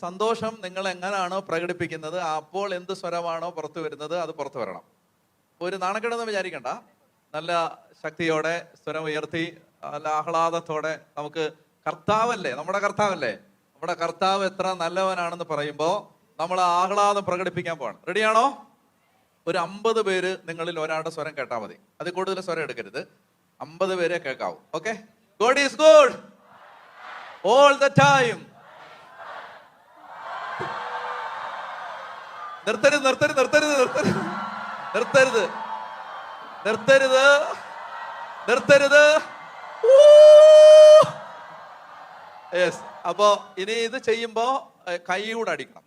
സന്തോഷം നിങ്ങൾ എങ്ങനെയാണോ പ്രകടിപ്പിക്കുന്നത്, അപ്പോൾ എന്ത് സ്വരമാണോ പുറത്തു വരുന്നത് അത് പുറത്തു വരണം. ഒരു നാണക്കേടെന്ന് വിചാരിക്കണ്ട. നല്ല ശക്തിയോടെ സ്വരം ഉയർത്തി നല്ല ആഹ്ലാദത്തോടെ നമുക്ക് കർത്താവല്ലേ, നമ്മുടെ കർത്താവ് എത്ര നല്ലവനാണെന്ന് പറയുമ്പോൾ നമ്മൾ ആഹ്ലാദം പ്രകടിപ്പിക്കാൻ പോവാണ്. റെഡിയാണോ? ഒരു 50 പേര് നിങ്ങളിൽ ഒരാളുടെ സ്വരം കേട്ടാൽ മതി. അതിൽ കൂടുതൽ സ്വരം എടുക്കരുത്. 50 പേരെ കേൾക്കാവൂ. Okay? God is good all the time. നിർത്തരുത്. യെസ്. അപ്പോ ഇനി ഇത് ചെയ്യുമ്പോ കൈ കൂടെ അടിക്കണം.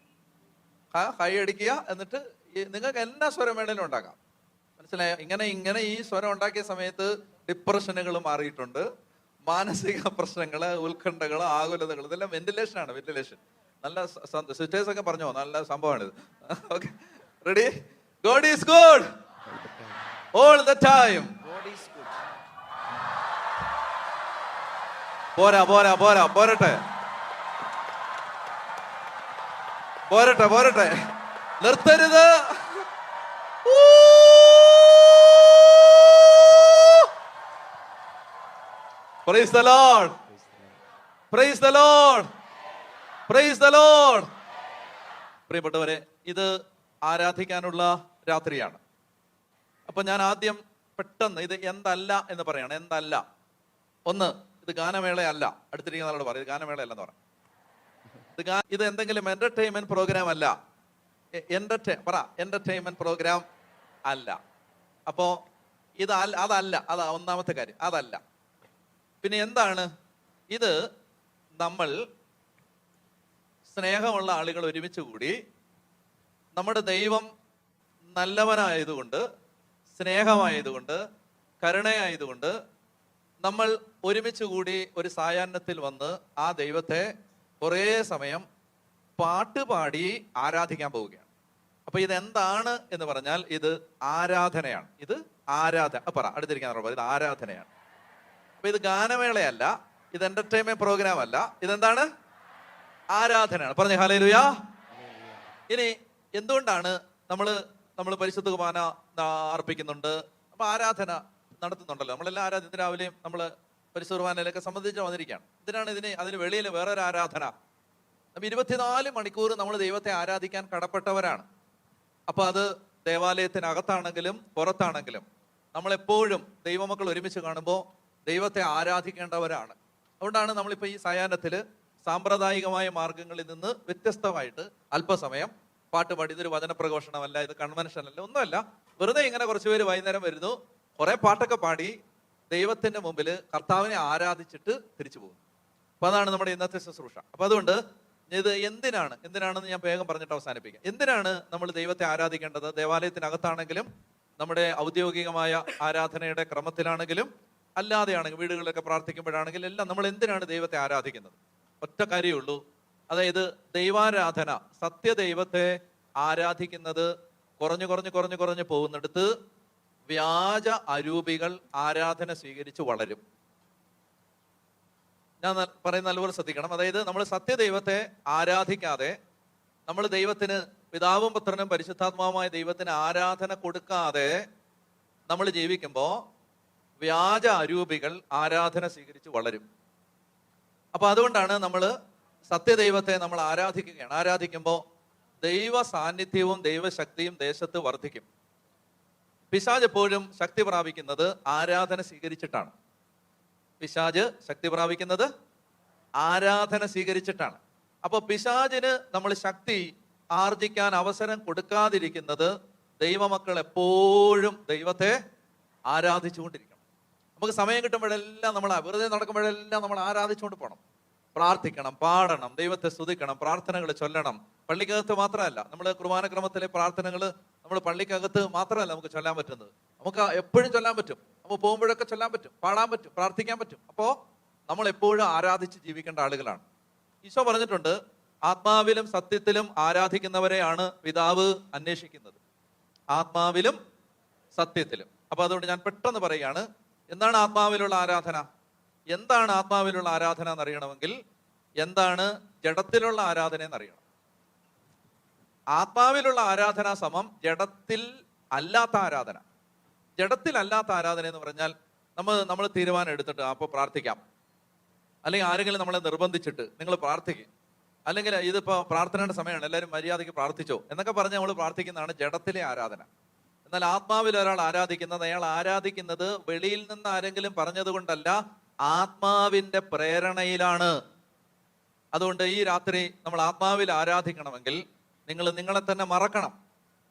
കൈ അടിക്കുക. എന്നിട്ട് നിങ്ങൾക്ക് എല്ലാ സ്വരം വേണേലും ഉണ്ടാക്കാം. മനസ്സിലായോ? ഇങ്ങനെ ഈ സ്വരം ഉണ്ടാക്കിയ സമയത്ത് ഡിപ്രഷനുകൾ മാറിയിട്ടുണ്ട്. മാനസിക പ്രശ്നങ്ങള്, ഉത്കണ്ഠകള്, ആകുലതകൾ, ഇതെല്ലാം വെന്റിലേഷൻ ആണ്. നല്ല സിസ്റ്റേഴ്സ് ഒക്കെ പറഞ്ഞോ, നല്ല സംഭവമാണിത്. Okay, ready? God is good all the time. പോരട്ടെ. നിർത്തരുത്. Praise the Lord. പ്രിയപ്പെട്ടവരെ, ഇത് ആരാധിക്കാനുള്ള രാത്രിയാണ്. അപ്പൊ ഞാൻ ആദ്യം പെട്ടെന്ന് ഇത് എന്തല്ല എന്ന് പറയണം. എന്തല്ല? ഒന്ന്, ഇത് ഗാനമേളയല്ല. അടുത്തിരിക്കുന്ന ആളോട് പറയും, ഇത് ഗാനമേളയല്ലെന്ന് പറയാം. ഇത് എന്തെങ്കിലും എന്റർടൈൻമെന്റ് പ്രോഗ്രാം അല്ല. എന്റർടൈൻമെന്റ് പ്രോഗ്രാം അല്ല. അപ്പോ അതല്ല. അതാ ഒന്നാമത്തെ കാര്യം, അതല്ല. പിന്നെ എന്താണ് ഇത്? നമ്മൾ സ്നേഹമുള്ള ആളുകൾ ഒരുമിച്ച് കൂടി, നമ്മുടെ ദൈവം നല്ലവനായതുകൊണ്ട്, സ്നേഹമായതുകൊണ്ട്, കരുണയായതുകൊണ്ട് നമ്മൾ ഒരുമിച്ച് കൂടി ഒരു സായാഹ്നത്തിൽ വന്ന് ആ ദൈവത്തെ കുറേ സമയം പാട്ടുപാടി ആരാധിക്കാൻ പോവുകയാണ്. അപ്പൊ ഇതെന്താണ് എന്ന് പറഞ്ഞാൽ ഇത് ആരാധനയാണ്. ഇത് അടുത്തിരിക്കാൻ ഇത് ആരാധനയാണ്. അപ്പൊ ഇത് ഗാനമേളയല്ല, ഇത് എന്റർടൈൻമെന്റ് പ്രോഗ്രാം അല്ല. ഇതെന്താണ്? ആരാധനയാണ്. പറഞ്ഞേ ഹല്ലേലൂയ. ഇനി എന്തുകൊണ്ടാണ് നമ്മൾ പരിശുദ്ധ കുർബാന അർപ്പിക്കുന്നുണ്ട്, അപ്പൊ ആരാധന നടത്തുന്നുണ്ടല്ലോ. നമ്മളെല്ലാം ആരാധന രാവിലെയും നമ്മൾ പരിശുദ്ധ കുർബാനയിലൊക്കെ സംബന്ധിച്ച് വന്നിരിക്കുകയാണ്. ഇതിനാണ് അതിന് വെളിയിൽ വേറൊരു ആരാധന. നമ്മൾ 24 മണിക്കൂർ നമ്മൾ ദൈവത്തെ ആരാധിക്കാൻ കടപ്പെട്ടവരാണ്. അപ്പൊ അത് ദേവാലയത്തിനകത്താണെങ്കിലും പുറത്താണെങ്കിലും നമ്മളെപ്പോഴും ദൈവമക്കൾ ഒരുമിച്ച് കാണുമ്പോൾ ദൈവത്തെ ആരാധിക്കേണ്ടവരാണ്. അതുകൊണ്ടാണ് നമ്മളിപ്പോൾ ഈ സായാഹ്നത്തില് സാമ്പ്രദായികമായ മാർഗങ്ങളിൽ നിന്ന് വ്യത്യസ്തമായിട്ട് അല്പസമയം പാട്ടുപാടി. ഇതൊരു വചനപ്രഘോഷണമല്ല, ഇത് കൺവെൻഷൻ അല്ല, ഒന്നുമല്ല. വെറുതെ ഇങ്ങനെ കുറച്ച് പേര് വൈകുന്നേരം വരുന്നു, കുറെ പാട്ടൊക്കെ പാടി ദൈവത്തിന്റെ മുമ്പിൽ കർത്താവിനെ ആരാധിച്ചിട്ട് തിരിച്ചു പോകുന്നു. അപ്പൊ അതാണ് നമ്മുടെ ഇന്നത്തെ ശുശ്രൂഷ. അപ്പൊ അതുകൊണ്ട് ഇത് എന്തിനാണെന്ന് ഞാൻ വേഗം പറഞ്ഞിട്ട് അവസാനിപ്പിക്കാം. എന്തിനാണ് നമ്മൾ ദൈവത്തെ ആരാധിക്കേണ്ടത്? ദേവാലയത്തിനകത്താണെങ്കിലും നമ്മുടെ ഔദ്യോഗികമായ ആരാധനയുടെ ക്രമത്തിലാണെങ്കിലും അല്ലാതെയാണെങ്കിൽ വീടുകളിലൊക്കെ പ്രാർത്ഥിക്കുമ്പോഴാണെങ്കിലും എല്ലാം നമ്മൾ എന്തിനാണ് ദൈവത്തെ ആരാധിക്കുന്നത്? ഒറ്റ കാര്യമുള്ളൂ. അതായത് ദൈവാരാധന, സത്യദൈവത്തെ ആരാധിക്കുന്നത് കുറഞ്ഞു പോകുന്നിടത്ത് വ്യാജ അരൂപികൾ ആരാധന സ്വീകരിച്ച് വളരും. ഞാൻ പറയുന്ന നല്ലപോലെ ശ്രദ്ധിക്കണം. അതായത് നമ്മൾ സത്യദൈവത്തെ ആരാധിക്കാതെ, നമ്മൾ ദൈവത്തിന്, പിതാവും പുത്രനും പരിശുദ്ധാത്മാവുമായ ദൈവത്തിന് ആരാധന കൊടുക്കാതെ നമ്മൾ ജീവിക്കുമ്പോൾ വ്യാജ അരൂപികൾ ആരാധന സ്വീകരിച്ച് വളരും. അപ്പൊ അതുകൊണ്ടാണ് നമ്മൾ സത്യദൈവത്തെ നമ്മൾ ആരാധിക്കുമ്പോൾ ദൈവ സാന്നിധ്യവും ദൈവശക്തിയും ദേശത്ത് വർദ്ധിക്കും. പിശാച് എപ്പോഴും ശക്തി പ്രാപിക്കുന്നത് ആരാധന സ്വീകരിച്ചിട്ടാണ്. അപ്പൊ പിശാചിന് നമ്മൾ ശക്തി ആർജിക്കാൻ അവസരം കൊടുക്കാതിരിക്കുന്നത് ദൈവമക്കൾ എപ്പോഴും ദൈവത്തെ ആരാധിച്ചുകൊണ്ടിരിക്കണം. നമുക്ക് സമയം കിട്ടുമ്പോഴെല്ലാം നമ്മൾ വെറുതെ നടക്കുമ്പോഴെല്ലാം നമ്മൾ ആരാധിച്ചുകൊണ്ട് പോകണം. പ്രാർത്ഥിക്കണം, പാടണം, ദൈവത്തെ സ്തുതിക്കണം, പ്രാർത്ഥനകൾ ചൊല്ലണം. പള്ളിക്കകത്ത് മാത്രമല്ല, നമ്മൾ കുർബാനക്രമത്തിലെ പ്രാർത്ഥനകൾ നമ്മൾ പള്ളിക്കകത്ത് മാത്രമല്ല നമുക്ക് ചൊല്ലാൻ പറ്റുന്നത്, നമുക്ക് എപ്പോഴും ചൊല്ലാൻ പറ്റും. നമ്മൾ പോകുമ്പോഴൊക്കെ ചൊല്ലാൻ പറ്റും, പാടാൻ പറ്റും, പ്രാർത്ഥിക്കാൻ പറ്റും. അപ്പോൾ നമ്മൾ എപ്പോഴും ആരാധിച്ച് ജീവിക്കേണ്ട ആളുകളാണ്. ഈശോ പറഞ്ഞിട്ടുണ്ട്, ആത്മാവിലും സത്യത്തിലും ആരാധിക്കുന്നവരെയാണ് പിതാവ് അന്വേഷിക്കുന്നത്. ആത്മാവിലും സത്യത്തിലും. അപ്പൊ അതുകൊണ്ട് ഞാൻ പെട്ടെന്ന് പറയുകയാണ്, എന്താണ് ആത്മാവിലുള്ള ആരാധന? എന്താണ് ആത്മാവിലുള്ള ആരാധന എന്നറിയണമെങ്കിൽ എന്താണ് ജഡത്തിലുള്ള ആരാധന എന്നറിയണം. ആത്മാവിലുള്ള ആരാധന സമം ജഡത്തിൽ അല്ലാത്ത ആരാധന. ജഡത്തിൽ അല്ലാത്ത ആരാധന എന്ന് പറഞ്ഞാൽ നമ്മൾ തീരുമാനം എടുത്തിട്ട് അപ്പോൾ പ്രാർത്ഥിക്കാം, അല്ലെങ്കിൽ ആരെങ്കിലും നമ്മളെ നിർബന്ധിച്ചിട്ട് നിങ്ങൾ പ്രാർത്ഥിക്കും, അല്ലെങ്കിൽ ഇതിപ്പോൾ പ്രാർത്ഥനയുടെ സമയമാണ് എല്ലാവരും മര്യാദയ്ക്ക് പ്രാർത്ഥിച്ചോ എന്നൊക്കെ പറഞ്ഞ് നമ്മൾ പ്രാർത്ഥിക്കുന്നതാണ് ജഡത്തിലെ ആരാധന. എന്നാൽ ആത്മാവിൽ ഒരാൾ ആരാധിക്കുന്നത്, അയാൾ ആരാധിക്കുന്നത് വെളിയിൽ നിന്ന് ആരെങ്കിലും പറഞ്ഞത് കൊണ്ടല്ല, ആത്മാവിന്റെ പ്രേരണയിലാണ്. അതുകൊണ്ട് ഈ രാത്രി നമ്മൾ ആത്മാവിൽ ആരാധിക്കണമെങ്കിൽ നിങ്ങളെ തന്നെ മറക്കണം.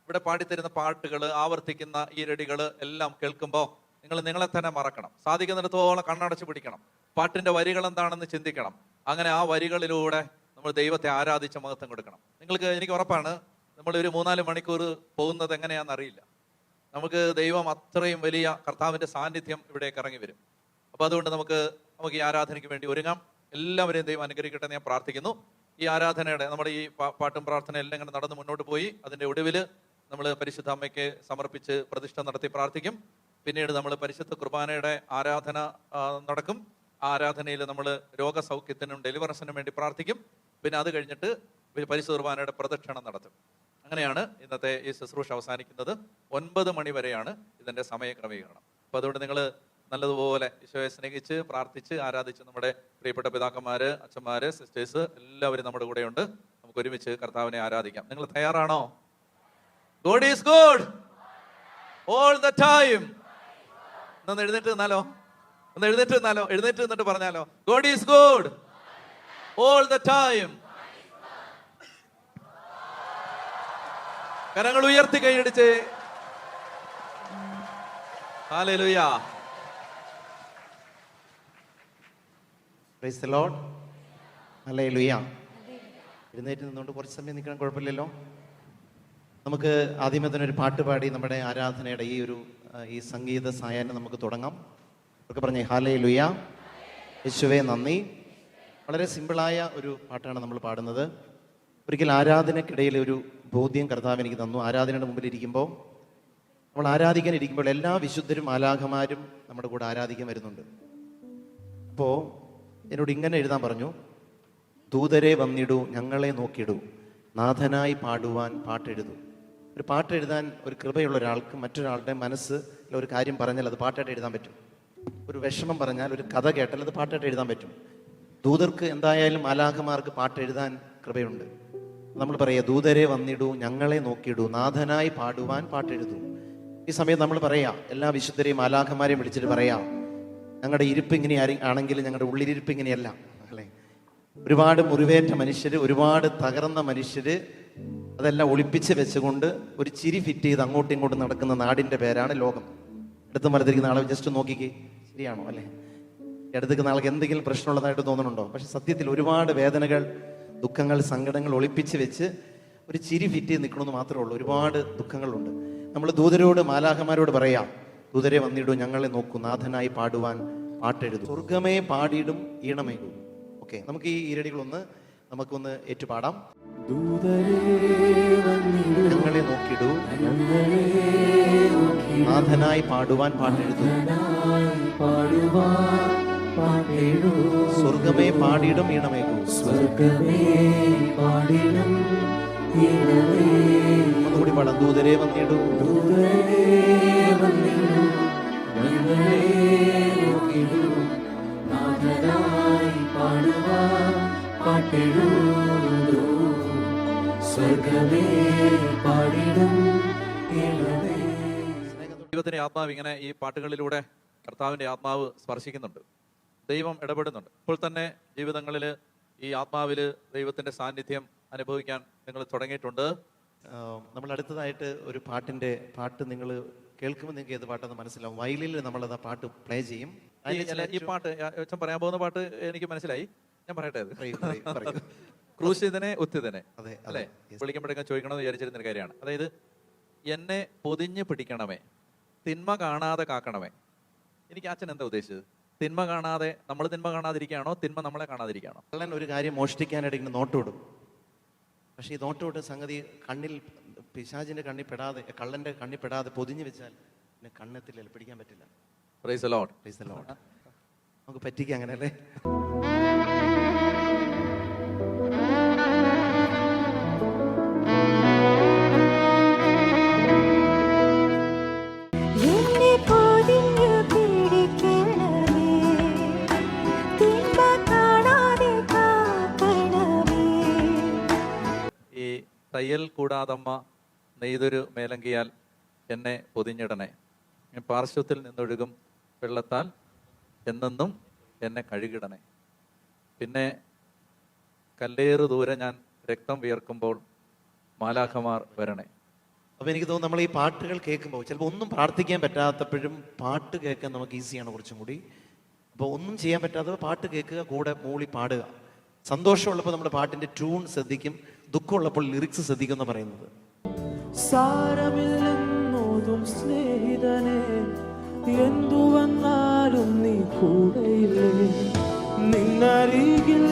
ഇവിടെ പാടിത്തരുന്ന പാട്ടുകൾ, ആവർത്തിക്കുന്ന ഈരടികൾ എല്ലാം കേൾക്കുമ്പോൾ നിങ്ങളെ തന്നെ മറക്കണം. സാധിക്കുന്നിടത്തോളം കണ്ണടച്ച് പിടിക്കണം. പാട്ടിന്റെ വരികൾ എന്താണെന്ന് ചിന്തിക്കണം. അങ്ങനെ ആ വരികളിലൂടെ നമ്മൾ ദൈവത്തെ ആരാധിച്ച മഹത്വം കൊടുക്കണം. എനിക്ക് ഉറപ്പാണ് നമ്മൾ ഒരു 3-4 മണിക്കൂർ പോകുന്നത് എങ്ങനെയാണെന്ന് അറിയില്ല. നമുക്ക് ദൈവം അത്രയും വലിയ കർത്താവിന്റെ സാന്നിധ്യം ഇവിടേക്ക് ഇറങ്ങി വരും. അപ്പൊ അതുകൊണ്ട് നമുക്ക് ഈ ആരാധനയ്ക്ക് വേണ്ടി ഒരുങ്ങാം. എല്ലാവരെയും ദൈവം അനുഗ്രഹിക്കട്ടെ എന്ന് ഞാൻ പ്രാർത്ഥിക്കുന്നു. ഈ ആരാധനയുടെ നമ്മുടെ ഈ പാട്ടും പ്രാർത്ഥന എല്ലാം ഇങ്ങനെ നടന്ന് മുന്നോട്ട് പോയി അതിന്റെ ഒടുവിൽ നമ്മൾ പരിശുദ്ധ അമ്മയ്ക്ക് സമർപ്പിച്ച് പ്രതിഷ്ഠ നടത്തി പ്രാർത്ഥിക്കും. പിന്നീട് നമ്മൾ പരിശുദ്ധ കുർബാനയുടെ ആരാധന നടക്കും. ആ ആരാധനയിൽ നമ്മൾ രോഗസൗഖ്യത്തിനും ഡെലിവറൻസിനും വേണ്ടി പ്രാർത്ഥിക്കും. പിന്നെ അത് കഴിഞ്ഞിട്ട് പരിശുദ്ധ കുർബാനയുടെ പ്രദക്ഷിണം നടത്തും. അങ്ങനെയാണ് ഇന്നത്തെ ഈ ശുശ്രൂഷ അവസാനിക്കുന്നത്. 9 മണി വരെയാണ് ഇതിന്റെ സമയക്രമീകരണം. അപ്പൊ അതുകൊണ്ട് നിങ്ങൾ നല്ലതുപോലെ ഈശോയെ സ്നേഹിച്ച് പ്രാർത്ഥിച്ച് ആരാധിച്ച് നമ്മുടെ പ്രിയപ്പെട്ട പിതാക്കന്മാര്, അച്ഛന്മാര്, സിസ്റ്റേഴ്സ് എല്ലാവരും നമ്മുടെ കൂടെയുണ്ട്. നമുക്ക് ഒരുമിച്ച് കർത്താവിനെ ആരാധിക്കാം. നിങ്ങൾ തയ്യാറാണോ? God is good all the time. ഒന്ന് എഴുന്നേറ്റ് നിന്നാലോ? എഴുന്നേറ്റ് നിന്നിട്ട് പറഞ്ഞാലോ? God is good all the time. കരങ്ങൾ ഉയർത്തി കൈയടിച്ച് hallelujah. Praise the Lord. Hallelujah. എഴുന്നേറ്റ് നിന്നുകൊണ്ട് കുറച്ച് സമയം നിൽക്കാൻ കുഴപ്പമില്ലല്ലോ. നമുക്ക് ആദ്യമേ തന്നെ ഒരു പാട്ട് പാടി നമ്മുടെ ആരാധനയുടെ ഈ സംഗീത സായാഹ്നം നമുക്ക് തുടങ്ങാം. ഒക്കെ പറഞ്ഞേ ഹല്ലേലൂയ, യേശുവേ നന്ദി. വളരെ സിമ്പിളായ ഒരു പാട്ടാണ് നമ്മൾ പാടുന്നത്. ഒരിക്കൽ ആരാധനയ്ക്കിടയിൽ ഒരു ബോധ്യം കർത്താവ് എനിക്ക് തന്നു. ആരാധനയുടെ മുമ്പിൽ ഇരിക്കുമ്പോൾ, നമ്മൾ ആരാധിക്കാനിരിക്കുമ്പോൾ എല്ലാ വിശുദ്ധരും മാലാഖമാരും നമ്മുടെ കൂടെ ആരാധിക്കാൻ വരുന്നുണ്ട്. അപ്പോൾ എന്നോട് ഇങ്ങനെ എഴുതാൻ പറഞ്ഞു: ദൂതരെ വന്നിടൂ, ഞങ്ങളെ നോക്കിയിടൂ, നാഥനായി പാടുവാൻ പാട്ടെഴുതൂ. ഒരു പാട്ടെഴുതാൻ ഒരു കൃപയുള്ള ഒരാൾക്ക് മറ്റൊരാളുടെ മനസ്സ് ഒരു കാര്യം പറഞ്ഞാൽ അത് പാട്ടായിട്ട് എഴുതാൻ പറ്റും. ഒരു വിഷമം പറഞ്ഞാൽ, ഒരു കഥ കേട്ടാൽ അത് പാട്ടായിട്ട് എഴുതാൻ പറ്റും. ദൂതർക്ക് എന്തായാലും മാലാഖമാർക്ക് പാട്ടെഴുതാൻ കൃപയുണ്ട്. നമ്മൾ പറയുക, ദൂതരെ വന്നിടൂ, ഞങ്ങളെ നോക്കിയിടൂ, നാഥനായി പാടുവാൻ പാട്ടെഴുതൂ. ഈ സമയത്ത് നമ്മൾ പറയാം, എല്ലാ വിശുദ്ധരെയും മാലാഖമാരെയും വിളിച്ചിട്ട് പറയാം, ഞങ്ങളുടെ ഇരിപ്പ് ഇങ്ങനെ ആണെങ്കിൽ ഞങ്ങളുടെ ഉള്ളിലിരിപ്പ് ഇങ്ങനെയല്ല അല്ലേ. ഒരുപാട് മുറിവേറ്റ മനുഷ്യര്, ഒരുപാട് തകർന്ന മനുഷ്യര്, അതെല്ലാം ഒളിപ്പിച്ച് വെച്ചുകൊണ്ട് ഒരു ചിരി ഫിറ്റ് ചെയ്ത് അങ്ങോട്ടും ഇങ്ങോട്ടും നടക്കുന്ന നാടിന്റെ പേരാണ് ലോകം. അടുത്ത മരത്തിരിക്കുന്ന ആളെ ജസ്റ്റ് നോക്കിക്കേ, ശരിയാണോ അല്ലേ? അടുത്തേക്ക് നാൾക്ക് എന്തെങ്കിലും പ്രശ്നമുള്ളതായിട്ട് തോന്നുന്നുണ്ടോ? പക്ഷെ സത്യത്തിൽ ഒരുപാട് വേദനകൾ, ദുഃഖങ്ങൾ, സങ്കടങ്ങൾ ഒളിപ്പിച്ച് വെച്ച് ഒരു ചിരി ഫിറ്റ് ചെയ്ത് നിൽക്കണമെന്ന് മാത്രമേ ഉള്ളൂ. ഒരുപാട് ദുഃഖങ്ങളുണ്ട്. നമ്മൾ ദൂതരോട്, മാലാഖമാരോട് പറയാം, ദൂതരെ വന്നിടും, ഞങ്ങളെ നോക്കൂ, നാഥനായി പാടുവാൻ പാട്ടെഴുതും, സ്വർഗമേ പാടിയിടും ഈണമേകും. ഓക്കെ, നമുക്ക് ഈ ഈരടികളൊന്ന് നമുക്കൊന്ന് ഏറ്റുപാടാം. ഞങ്ങളെ നോക്കിയിടൂ, നാഥനായി പാടുവാൻ പാട്ടെഴുതും, സ്വർഗമേ പാടിയിടും ഈണമേകും. ഒന്നുകൂടി പാടാം. ദൂതരെ വന്നിടൂ, ദൈവത്തിന്റെ ആത്മാവ് ഇങ്ങനെ ഈ പാട്ടുകളിലൂടെ കർത്താവിന്റെ ആത്മാവ് സ്പർശിക്കുന്നുണ്ട്. ദൈവം ഇടപെടുന്നുണ്ട്. ഇപ്പോൾ തന്നെ ജീവിതങ്ങളിൽ ഈ ആത്മാവില് ദൈവത്തിന്റെ സാന്നിധ്യം അനുഭവിക്കാൻ നിങ്ങൾ തുടങ്ങിയിട്ടുണ്ട്. നമ്മൾ അടുത്തതായിട്ട് ഒരു പാട്ട് നിങ്ങൾ കേൾക്കുമ്പോൾ നിങ്ങൾക്ക് ഏത് പാട്ടെന്ന് മനസ്സിലാവും. വയലിൽ നമ്മളത് ആ പാട്ട് പ്ലേ ചെയ്യും. ഈ പാട്ട് അച്ഛൻ പറയാൻ പോകുന്ന പാട്ട് എനിക്ക് മനസ്സിലായി. ഞാൻ പറയട്ടെ. ക്രൂശിതനെ ഉത്തിതനെ, അല്ലെ? വിളിക്കുമ്പോഴേക്കും ചോദിക്കണമെന്ന് വിചാരിച്ചിരുന്നൊരു കാര്യമാണ്. അതായത്, എന്നെ പൊതിഞ്ഞ് പിടിക്കണമേ, തിന്മ കാണാതെ കാക്കണമേ. എനിക്ക് അച്ഛൻ എന്താ ഉദ്ദേശിച്ചത്? തിന്മ കാണാതെ, നമ്മൾ തിന്മ കാണാതിരിക്കുകയാണോ, തിന്മ നമ്മളെ കാണാതിരിക്കുകയാണോ? കള്ളൻ ഒരു കാര്യം മോഷ്ടിക്കാനായിട്ട് ഇങ്ങനെ നോട്ടോടും. പക്ഷെ ഈ നോട്ടോട്ട് സംഗതി കണ്ണിൽ, പിശാചിന്റെ കണ്ണിൽ പെടാതെ, കള്ളന്റെ കണ്ണിൽ പെടാതെ പൊതിഞ്ഞു വെച്ചാൽ പിന്നെ കണ്ണെത്തില്ല, പിടിക്കാൻ പറ്റില്ല. Praise the Lord. Praise the Lord. നമുക്ക് പറ്റിക്കുക അങ്ങനെയല്ലേ? തയ്യൽ കൂടാതമ്മ നെയ്തൊരു മേലങ്കിയാൽ എന്നെ പൊതിഞ്ഞിടണേ. പാർശ്വത്തിൽ നിന്നൊഴുകും വെള്ളത്താൽ എന്നെന്നും എന്നെ കഴുകിടണേ. പിന്നെ കല്ലേറ് ദൂരെ ഞാൻ രക്തം വിയർക്കുമ്പോൾ മാലാഖമാർ വരണേ. അപ്പോൾ എനിക്ക് തോന്നുന്നു നമ്മൾ ഈ പാട്ടുകൾ കേൾക്കുമ്പോൾ ചിലപ്പോൾ ഒന്നും പ്രാർത്ഥിക്കാൻ പറ്റാത്തപ്പോഴും പാട്ട് കേൾക്കാൻ നമുക്ക് ഈസിയാണ് കുറച്ചും കൂടി. അപ്പോൾ ഒന്നും ചെയ്യാൻ പറ്റാത്തപ്പോൾ പാട്ട് കേൾക്കുക, കൂടെ മൂളി പാടുക. സന്തോഷമുള്ളപ്പോൾ നമ്മുടെ പാട്ടിൻ്റെ ട്യൂൺ ശ്രദ്ധിക്കും, ദുഃഖമുള്ളപ്പോൾ ലിറിക്സ് ശ്രദ്ധിക്കും എന്ന് പറയുന്നത്. സാരമില്ലെന്നോതും സ്നേഹിതനെ, എന്തു വന്നാലും നീ കൂടെയില്ലേ, നിന്നരികിൽ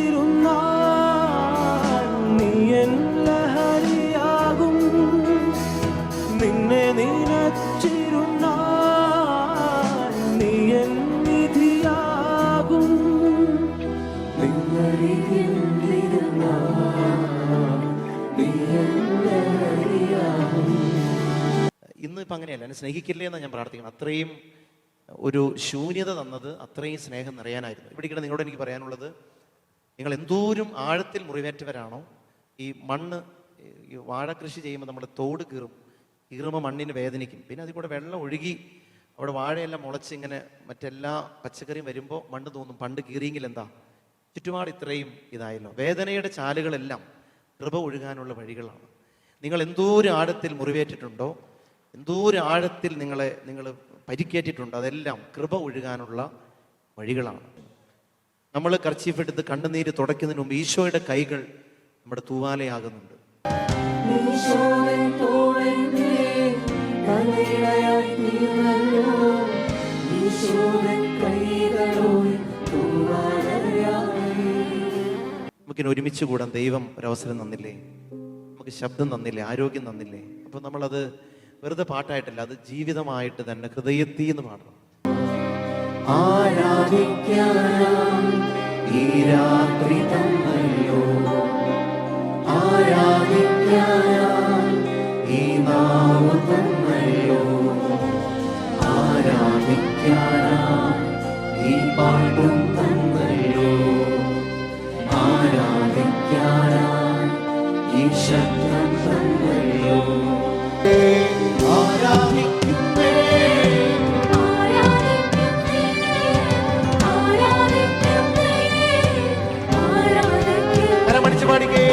ഇരുന്നാൽ നീ എൻ ലഹരിയാകും, നിന്നെ നിനച്ചിരുന്നാൽ നീ എൻ നിധിയാകും, നിന്നരികിൽ ഇരുന്നാൽ നീ എൻ ലഹരിയാകും. ഇന്ന് ഇപ്പം അങ്ങനെയല്ല, എന്നെ സ്നേഹിക്കില്ലേ എന്നാണ് ഞാൻ പ്രാർത്ഥിക്കണം. അത്രയും ഒരു ശൂന്യത തന്നത് അത്രയും സ്നേഹം നിറയാനായിരുന്നു. ഇവിടെ നിങ്ങളോട് എനിക്ക് പറയാനുള്ളത്, നിങ്ങൾ എന്തോരം ആഴത്തിൽ മുറിവേറ്റവരാണോ, ഈ മണ്ണ്, ഈ വാഴ കൃഷി ചെയ്യുമ്പോൾ നമ്മുടെ തോട് കീറുമ്പോൾ മണ്ണിന് വേദനിക്കും. പിന്നെ അതിൽ കൂടെ വെള്ളം ഒഴുകി അവിടെ വാഴയെല്ലാം മുളച്ച് ഇങ്ങനെ മറ്റെല്ലാ പച്ചക്കറിയും വരുമ്പോൾ മണ്ണ് തോന്നും പണ്ട് കീറിയെങ്കിൽ എന്താ, ചുറ്റുപാട് ഇത്രയും ഇതായല്ലോ. വേദനയുടെ ചാലുകളെല്ലാം കൃപ ഒഴുകാനുള്ള വഴികളാണ്. നിങ്ങൾ എന്തോരം ആഴത്തിൽ മുറിവേറ്റിട്ടുണ്ടോ, എന്തോരം ആഴത്തിൽ നിങ്ങൾ പരിക്കേറ്റിട്ടുണ്ടോ, അതെല്ലാം കൃപ ഒഴുകാനുള്ള വഴികളാണ്. നമ്മൾ കർച്ചീഫ് എടുത്ത് കണ്ണുനീര് തുടയ്ക്കുന്നതിന് മുമ്പ് ഈശോയുടെ കൈകൾ നമ്മുടെ തൂവാലയാകുന്നുണ്ട്. നമുക്കിനി ഒരുമിച്ച് കൂടാൻ ദൈവം ഒരവസരം തന്നില്ലേ, നമുക്ക് ശബ്ദം തന്നില്ലേ, ആരോഗ്യം തന്നില്ലേ. അപ്പൊ നമ്മളത് വെറുതെ പാട്ടായിട്ടല്ല, അത് ജീവിതമായിട്ട് തന്നെ ഹൃദയത്തിൽ നിന്ന് പാടണം. ആരാധിക്കാൻ ഈ രാത്രി തന്നല്ലോ, ആരാധിക്കാൻ ഈ നാവ് തന്നല്ലോ, ആരാധിക്കാൻ ഈ പാട്ടും തന്നല്ലോ, ആരാധിക്കാൻ ഈ ശബ്ദം തന്നല്ലോ. പാടിക്കേ